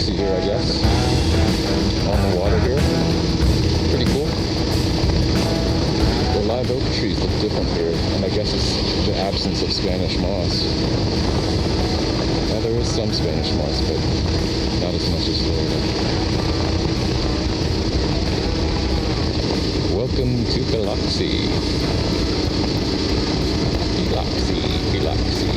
biloxi here, I guess. On the water here. Pretty cool. The live oak trees look different here, and I guess it's the absence of Spanish moss. Now there is some Spanish moss, but not as much as Florida. Welcome to Biloxi. Biloxi, Biloxi.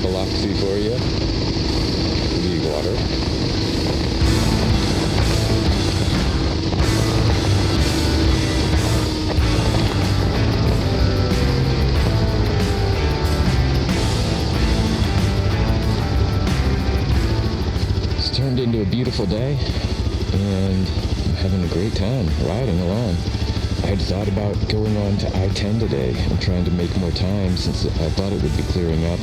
Biloxi for you. The water. It's turned into a beautiful day, and I'm having a great time riding along. I had thought about going on to I-10 today and trying to make more time since I thought it would be clearing up,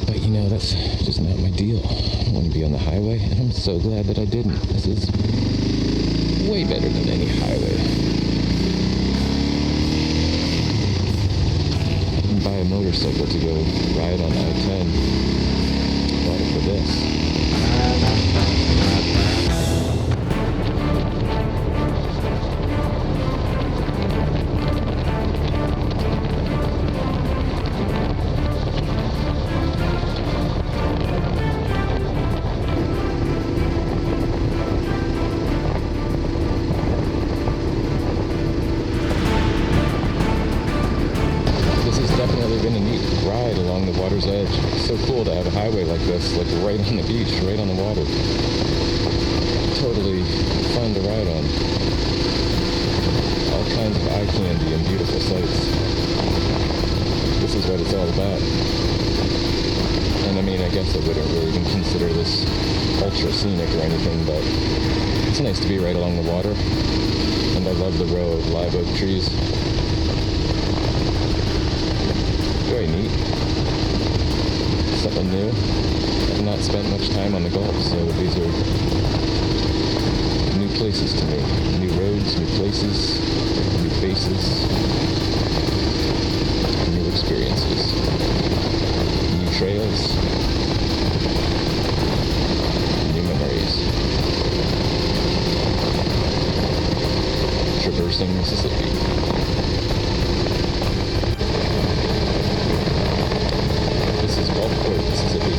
but you know, that's just not my deal. I want to be on the highway, and I'm so glad that I didn't. This is way better than any highway. I can buy a motorcycle to go ride on I-10. Bought it for this. Edge. It's so cool to have a highway like this, like right on the beach, right on the water. Totally fun to ride on. All kinds of eye candy and beautiful sights. This is what it's all about. And I mean, I guess I wouldn't really even consider this ultra scenic or anything, but it's nice to be right along the water. And I love the row of live oak trees. Very neat. Something new. I've not spent much time on the Gulf, so these are new places to me. New roads, new places, new faces, new experiences, new trails, new memories. Traversing Mississippi. Gulfport, Mississippi.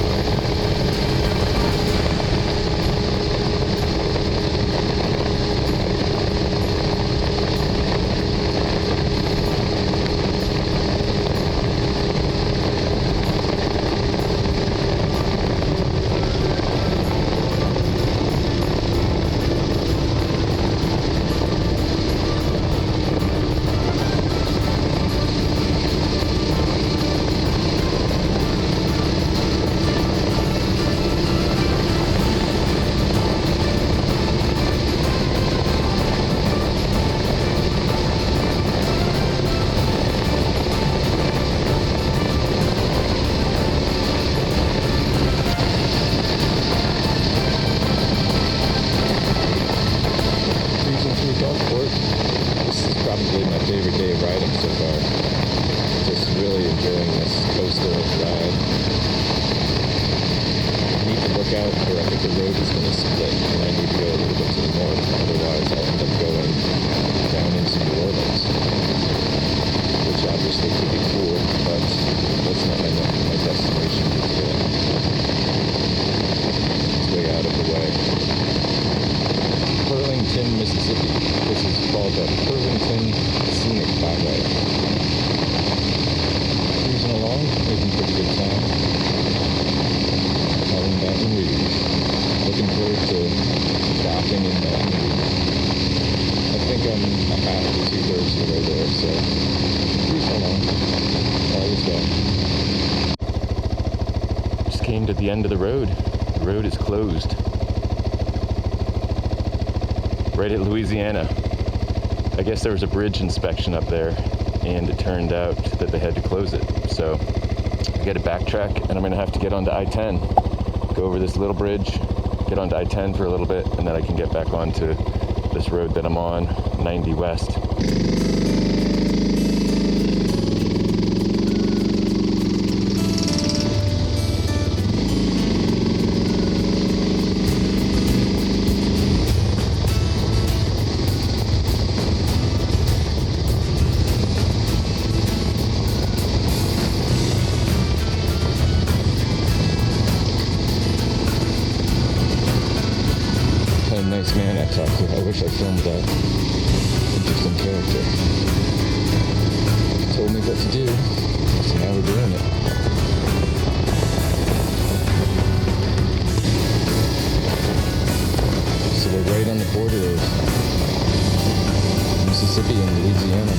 Came to the end of the road. The road is closed. right at Louisiana. I guess there was a bridge inspection up there, and it turned out that they had to close it. So I got to backtrack, and I'm going to have to get onto I-10, go over this little bridge, get onto I-10 for a little bit, and then I can get back onto this road that I'm on, 90 West. Nice man I talked to. I wish I filmed that. Interesting character. Told me what to do, so now we're doing it. So we're right on the border of Mississippi and Louisiana.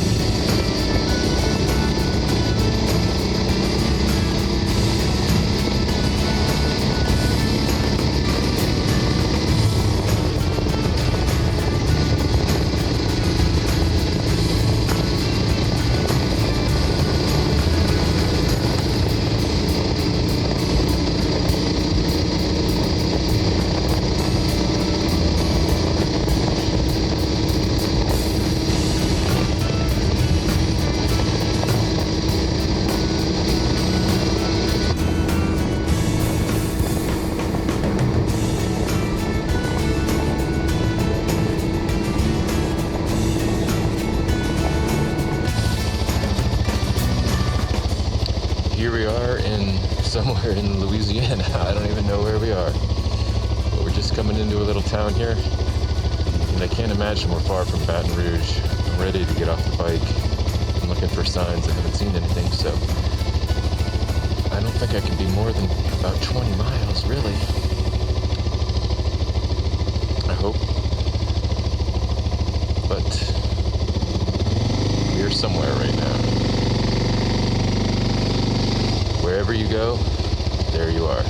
Here we are somewhere in Louisiana. I don't even know where we are. But we're just coming into a little town here. And I can't imagine we're far from Baton Rouge. I'm ready to get off the bike. I'm looking for signs. I haven't seen anything, so I don't think I can be more than about 20 miles, really. I hope. But we're somewhere right now. Wherever you go, there you are.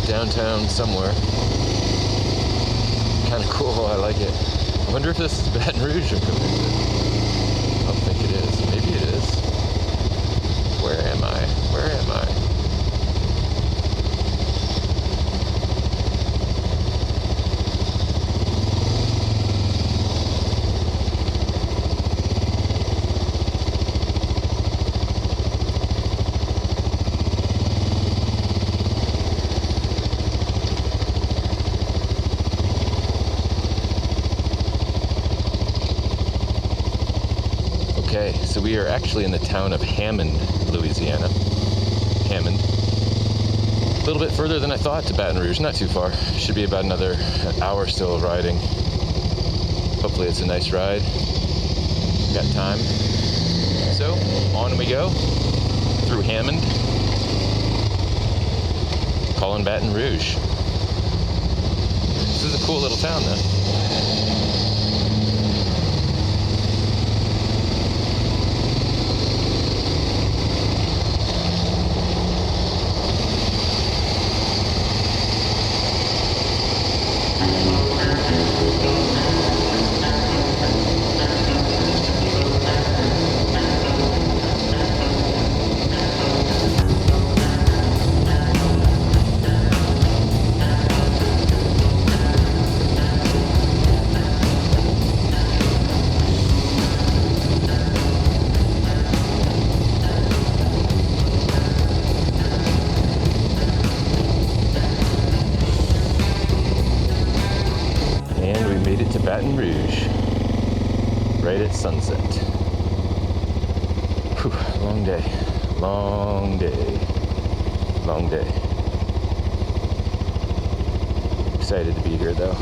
Downtown somewhere. Kind of cool, I like it. I wonder if this is Baton Rouge I'm coming to. I don't think it is. Maybe it is. Where am I? Where am I? Okay, so we are actually in the town of Hammond, Louisiana. Hammond. A little bit further than I thought to Baton Rouge, not too far. Should be about another hour still of riding. Hopefully it's a nice ride. Got time. So, on we go through Hammond, calling Baton Rouge. This is a cool little town though. Baton Rouge, right at sunset. Whew, long day, long day, long day. Excited to be here though.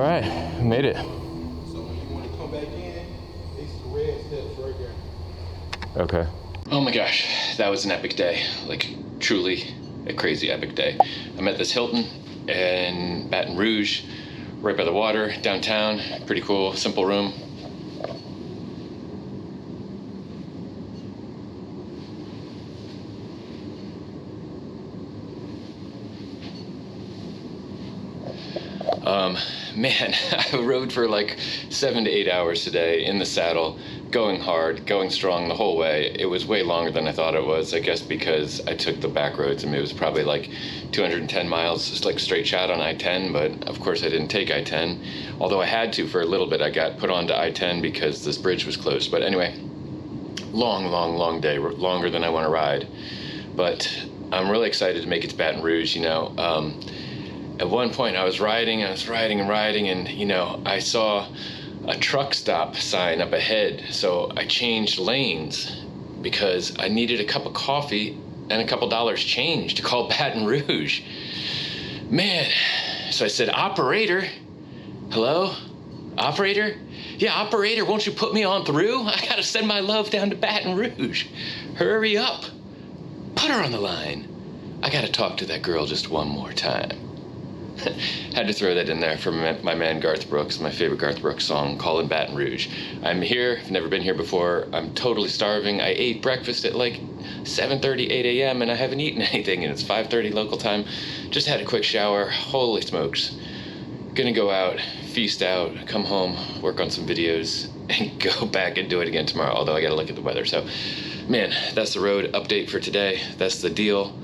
right, we made it. So when you want to come back in, it's the red steps right there. Okay. Oh my gosh, that was an epic day. Like, truly a crazy epic day. I'm at this Hilton in Baton Rouge, right by the water, downtown. Pretty cool, simple room. Man, I rode for like 7 to 8 hours today in the saddle, going hard, going strong the whole way. It was way longer than I thought it was, I guess because I took the back roads. I mean, it was probably like 210 miles, just like straight shot on I-10, but of course I didn't take I-10. Although I had to for a little bit. I got put onto I-10 because this bridge was closed. But anyway, long day, longer than I want to ride. But I'm really excited to make it to Baton Rouge, you know. At one point I was riding, and you know, I saw a truck stop sign up ahead, so I changed lanes because I needed a cup of coffee and a couple dollars change to call Baton Rouge. Man, so I said, operator, hello? Operator? Yeah, operator, won't you put me on through? I gotta send my love down to Baton Rouge. Hurry up. Put her on the line. I gotta talk to that girl just one more time. Had to throw that in there for my man Garth Brooks, my favorite Garth Brooks song, Callin' Baton Rouge. I'm here, I've never been here before, I'm totally starving. I ate breakfast at like 7:30, 8 a.m. and I haven't eaten anything, and it's 5:30 local time. Just had a quick shower, holy smokes. Gonna go out, feast out, come home, work on some videos, and go back and do it again tomorrow, although I gotta look at the weather. So, man, that's the road update for today. That's the deal.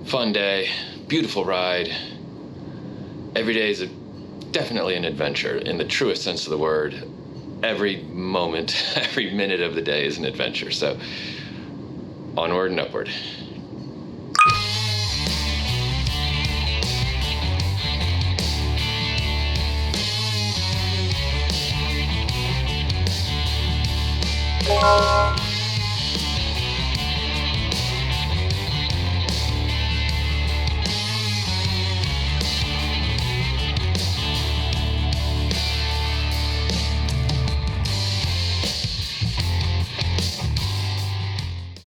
Fun day, beautiful ride. Every day is definitely an adventure in the truest sense of the word. Every moment, every minute of the day is an adventure. So, onward and upward.